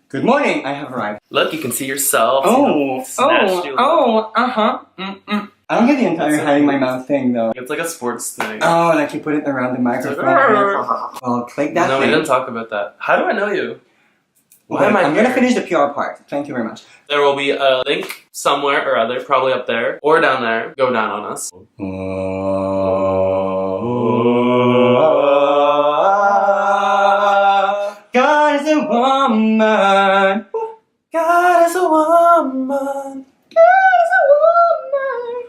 Good morning, I have arrived. Look, you can see yourself. I don't get the entire hiding my mouth thing though. It's like a sports thing. Oh, like you put it around the microphone. Well, click that No, thing. we didn't talk about that. How do I know you? Why am I I'm here? gonna finish the PR part. Thank you very much. There will be a link somewhere or other, probably up there or down there. Go down on us. God is a woman. God is a woman. God is a woman.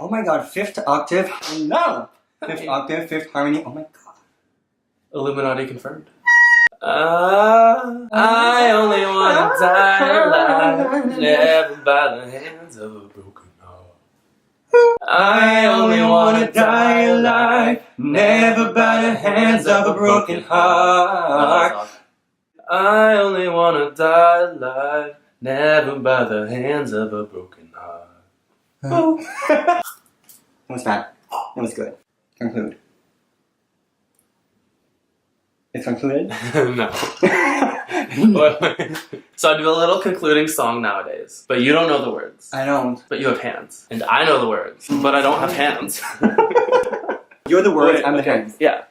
Oh my god, fifth octave. No! Fifth octave, fifth harmony. Oh my god. Illuminati confirmed. I only wanna die alive, never by the hands of a broken heart. I only wanna die alive, never by the hands of a broken heart. I only wanna die alive, never by the hands of a broken heart. What's that? It was good. Conclude. It's concluded? No. So I do a little concluding song nowadays, but you don't know the words. I don't. But you have hands. And I know the words, but I don't have hands. You're the words, Wait, I'm the okay. hands. Yeah.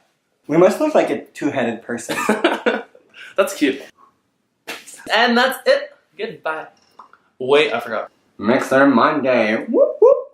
We must look like a two-headed person. That's cute. And that's it. Goodbye. Wait, I forgot. Mixer Monday. Whoop whoop.